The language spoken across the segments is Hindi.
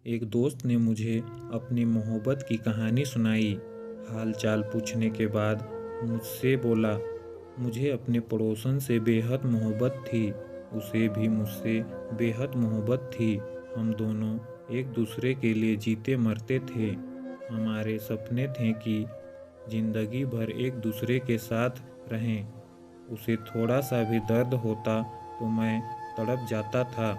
एक दोस्त ने मुझे अपनी मोहब्बत की कहानी सुनाई। हाल चाल पूछने के बाद मुझसे बोला, मुझे अपने पड़ोसन से बेहद मोहब्बत थी, उसे भी मुझसे बेहद मोहब्बत थी। हम दोनों एक दूसरे के लिए जीते मरते थे। हमारे सपने थे कि जिंदगी भर एक दूसरे के साथ रहें। उसे थोड़ा सा भी दर्द होता तो मैं तड़प जाता था।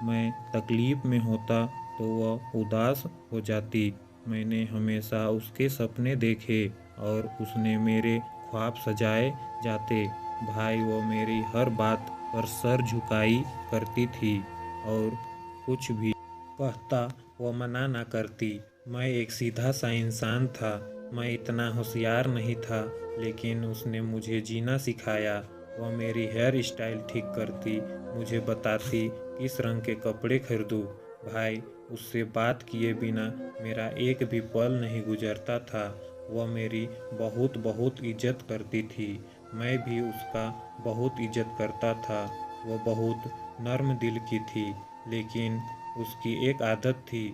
मैं तकलीफ में होता तो वह उदास हो जाती। मैंने हमेशा उसके सपने देखे और उसने मेरे ख्वाब सजाए जाते। भाई, वो मेरी हर बात पर सर झुकाई करती थी और कुछ भी कहता वो मना ना करती। मैं एक सीधा सा इंसान था। मैं इतना होशियार नहीं था, लेकिन उसने मुझे जीना सिखाया। वह मेरी हेयर स्टाइल ठीक करती, मुझे बताती किस रंग के कपड़े खरीदूं। भाई, उससे बात किए बिना मेरा एक भी पल नहीं गुजरता था। वह मेरी बहुत बहुत इज्जत करती थी। मैं भी उसका बहुत इज्जत करता था। वह बहुत नर्म दिल की थी, लेकिन उसकी एक आदत थी।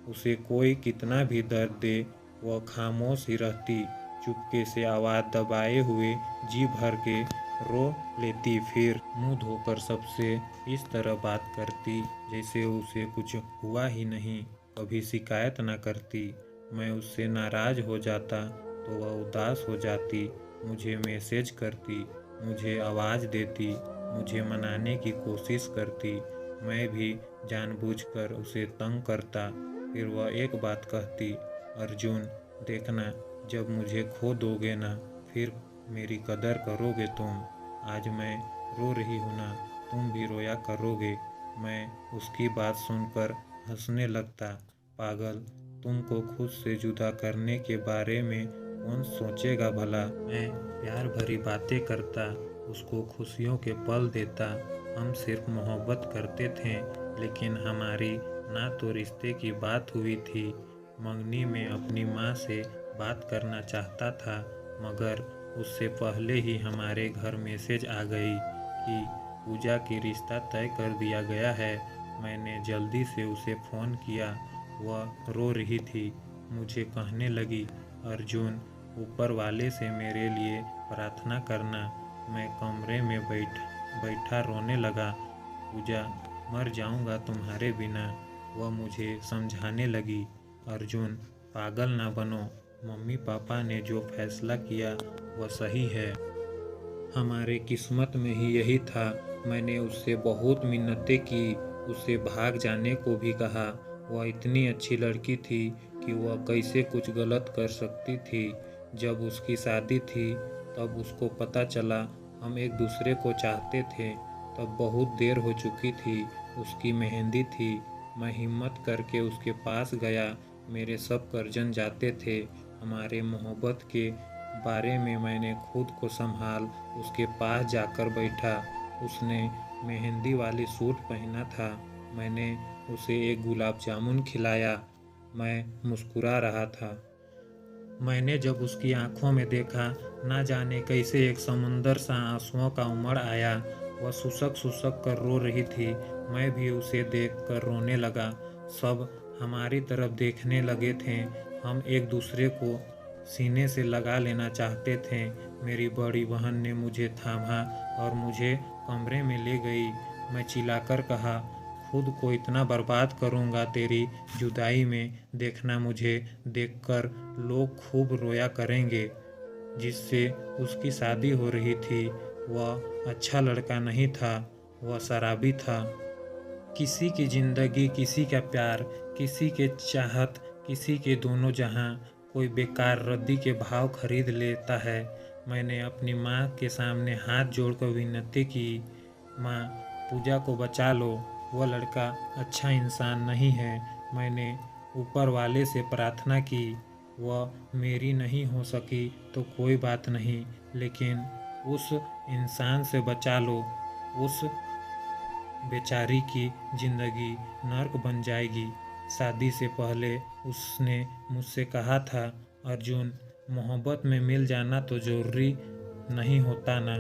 उसे कोई कितना भी दर्द दे, वह खामोश ही रहती। चुपके से आवाज़ दबाए हुए जी भर के रो लेती, फिर मुंह धोकर सबसे इस तरह बात करती जैसे उसे कुछ हुआ ही नहीं। कभी शिकायत ना करती। मैं उससे नाराज हो जाता तो वह उदास हो जाती, मुझे मैसेज करती, मुझे आवाज़ देती, मुझे मनाने की कोशिश करती। मैं भी जानबूझकर उसे तंग करता। फिर वह एक बात कहती, अर्जुन, देखना, जब मुझे खो दोगे ना, फिर मेरी कदर करोगे तुम। आज मैं रो रही हूँ ना, तुम भी रोया करोगे। मैं उसकी बात सुनकर हंसने लगता। पागल, तुमको खुद से जुदा करने के बारे में कौन सोचेगा भला। मैं प्यार भरी बातें करता, उसको खुशियों के पल देता। हम सिर्फ मोहब्बत करते थे, लेकिन हमारी ना तो रिश्ते की बात हुई थी। मंगनी में अपनी माँ से बात करना चाहता था, मगर उससे पहले ही हमारे घर मैसेज आ गई कि पूजा की रिश्ता तय कर दिया गया है। मैंने जल्दी से उसे फ़ोन किया। वह रो रही थी। मुझे कहने लगी, अर्जुन, ऊपर वाले से मेरे लिए प्रार्थना करना। मैं कमरे में बैठा रोने लगा। पूजा, मर जाऊंगा तुम्हारे बिना। वह मुझे समझाने लगी, अर्जुन, पागल ना बनो। मम्मी पापा ने जो फैसला किया वह सही है। हमारे किस्मत में ही यही था। मैंने उससे बहुत मिन्नतें की, उससे भाग जाने को भी कहा। वह इतनी अच्छी लड़की थी कि वह कैसे कुछ गलत कर सकती थी। जब उसकी शादी थी तब उसको पता चला हम एक दूसरे को चाहते थे। तब बहुत देर हो चुकी थी। उसकी मेहंदी थी। मैं हिम्मत करके उसके पास गया। मेरे सब कर्जन जाते थे। हमारे मोहब्बत के बारे में मैंने खुद को संभाल उसके पास जाकर बैठा। उसने मेहंदी वाली सूट पहना था। मैंने उसे एक गुलाब जामुन खिलाया। मैं मुस्कुरा रहा था। मैंने जब उसकी आंखों में देखा, ना जाने कैसे एक समुंदर सा आंसुओं का उमड़ आया। वह सुसक सुसक कर रो रही थी। मैं भी उसे देख कर रोने लगा। सब हमारी तरफ देखने लगे थे। हम एक दूसरे को सीने से लगा लेना चाहते थे। मेरी बड़ी बहन ने मुझे थामा और मुझे कमरे में ले गई। मैं चिल्लाकर कहा, खुद को इतना बर्बाद करूंगा तेरी जुदाई में। देखना, मुझे देखकर लोग खूब रोया करेंगे। जिससे उसकी शादी हो रही थी वह अच्छा लड़का नहीं था, वह शराबी था। किसी की जिंदगी, किसी का प्यार, किसी के चाहत, किसी के दोनों जहां कोई बेकार रद्दी के भाव खरीद लेता है। मैंने अपनी माँ के सामने हाथ जोड़कर विनती की, माँ, पूजा को बचा लो। वह लड़का अच्छा इंसान नहीं है। मैंने ऊपर वाले से प्रार्थना की। वह मेरी नहीं हो सकी तो कोई बात नहीं, लेकिन उस इंसान से बचा लो। उस बेचारी की जिंदगी नर्क बन जाएगी। शादी से पहले उसने मुझसे कहा था, अर्जुन, मोहब्बत में मिल जाना तो जरूरी नहीं होता ना।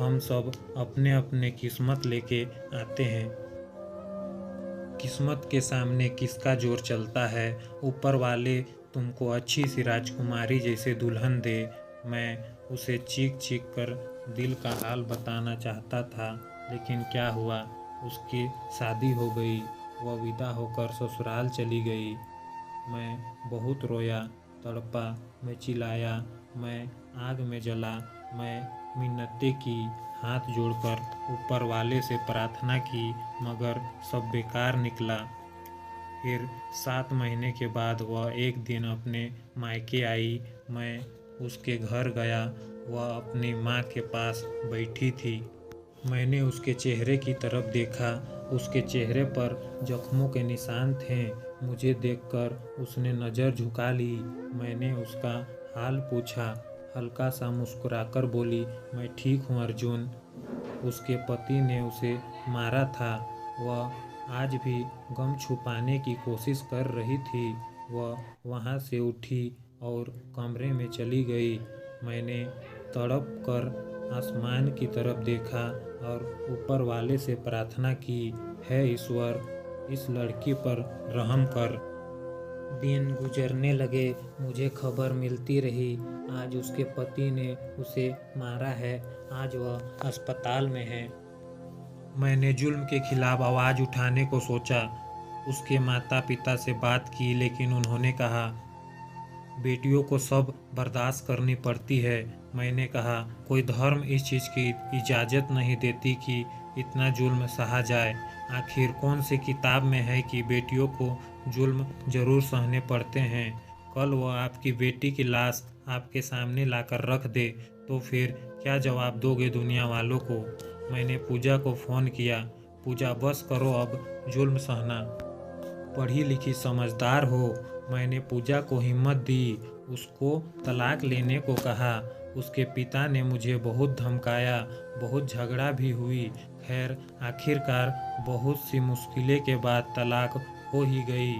हम सब अपने अपने किस्मत लेके आते हैं। किस्मत के सामने किसका जोर चलता है। ऊपर वाले तुमको अच्छी सी राजकुमारी जैसे दुल्हन दे। मैं उसे चीख चीख कर दिल का हाल बताना चाहता था, लेकिन क्या हुआ, उसकी शादी हो गई। वह विदा होकर ससुराल चली गई। मैं बहुत रोया, तड़पा, मैं चिल्लाया, मैं आग में जला, मैं मिन्नतें की, हाथ जोड़कर ऊपर वाले से प्रार्थना की, मगर सब बेकार निकला। फिर 7 महीने के बाद वह एक दिन अपने मायके आई। मैं उसके घर गया। वह अपनी माँ के पास बैठी थी। मैंने उसके चेहरे की तरफ देखा। उसके चेहरे पर जख्मों के निशान थे। मुझे देखकर उसने नज़र झुका ली। मैंने उसका हाल पूछा। हल्का सा मुस्कुराकर बोली, मैं ठीक हूँ अर्जुन। उसके पति ने उसे मारा था। वह आज भी गम छुपाने की कोशिश कर रही थी। वह वहाँ से उठी और कमरे में चली गई। मैंने तड़प कर आसमान की तरफ देखा और ऊपर वाले से प्रार्थना की, हे ईश्वर, इस लड़की पर रहम कर। दिन गुजरने लगे। मुझे खबर मिलती रही, आज उसके पति ने उसे मारा है, आज वह अस्पताल में है। मैंने जुल्म के खिलाफ आवाज़ उठाने को सोचा। उसके माता पिता से बात की, लेकिन उन्होंने कहा बेटियों को सब बर्दाश्त करनी पड़ती है। मैंने कहा कोई धर्म इस चीज़ की इजाज़त नहीं देती कि इतना जुल्म सहा जाए। आखिर कौन सी किताब में है कि बेटियों को जुल्म जरूर सहने पड़ते हैं। कल वो आपकी बेटी की लाश आपके सामने लाकर रख दे तो फिर क्या जवाब दोगे दुनिया वालों को। मैंने पूजा को फ़ोन किया। पूजा, बस करो अब जुल्म सहना, पढ़ी लिखी समझदार हो। मैंने पूजा को हिम्मत दी। उसको तलाक लेने को कहा। उसके पिता ने मुझे बहुत धमकाया, बहुत झगड़ा भी हुई। खैर आखिरकार बहुत सी मुश्किलें के बाद तलाक हो ही गई।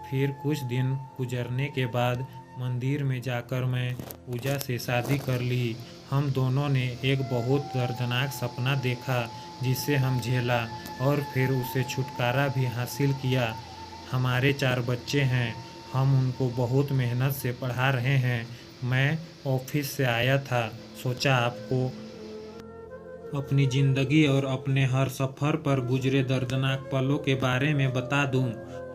फिर कुछ दिन गुजरने के बाद मंदिर में जाकर मैं पूजा से शादी कर ली। हम दोनों ने एक बहुत दर्दनाक सपना देखा जिसे हम झेला और फिर उसे छुटकारा भी हासिल किया। हमारे 4 बच्चे हैं। हम उनको बहुत मेहनत से पढ़ा रहे हैं। मैं ऑफिस से आया था, सोचा आपको अपनी ज़िंदगी और अपने हर सफ़र पर गुजरे दर्दनाक पलों के बारे में बता दूं।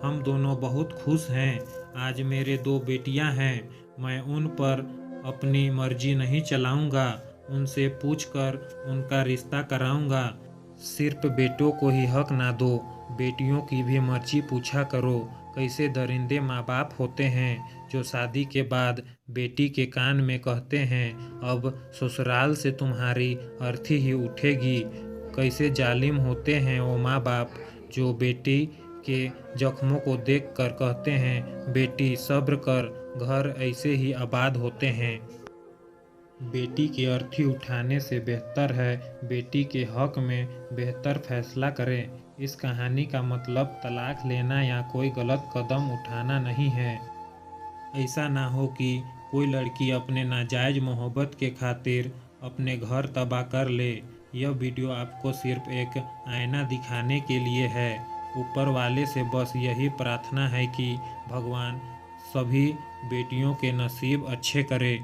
हम दोनों बहुत खुश हैं। आज मेरे 2 बेटियां हैं। मैं उन पर अपनी मर्जी नहीं चलाऊंगा। उनसे पूछकर उनका रिश्ता कराऊंगा। सिर्फ बेटों को ही हक ना दो, बेटियों की भी मर्जी पूछा करो। कैसे दरिंदे माँ बाप होते हैं जो शादी के बाद बेटी के कान में कहते हैं अब ससुराल से तुम्हारी अर्थी ही उठेगी। कैसे जालिम होते हैं वो माँ बाप जो बेटी के जख्मों को देखकर कहते हैं बेटी सब्र कर, घर ऐसे ही आबाद होते हैं। बेटी की अर्थी उठाने से बेहतर है बेटी के हक में बेहतर फैसला करें। इस कहानी का मतलब तलाक लेना या कोई गलत कदम उठाना नहीं है। ऐसा ना हो कि कोई लड़की अपने नाजायज मोहब्बत के खातिर अपने घर तबाह कर ले। यह वीडियो आपको सिर्फ एक आईना दिखाने के लिए है। ऊपर वाले से बस यही प्रार्थना है कि भगवान सभी बेटियों के नसीब अच्छे करे।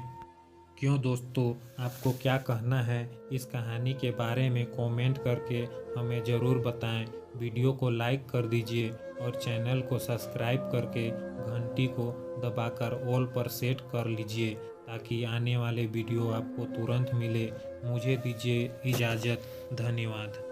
क्यों दोस्तों, आपको क्या कहना है इस कहानी के बारे में कमेंट करके हमें ज़रूर बताएं। वीडियो को लाइक कर दीजिए और चैनल को सब्सक्राइब करके घंटी को दबाकर ऑल पर सेट कर लीजिए ताकि आने वाले वीडियो आपको तुरंत मिले। मुझे दीजिए इजाज़त। धन्यवाद।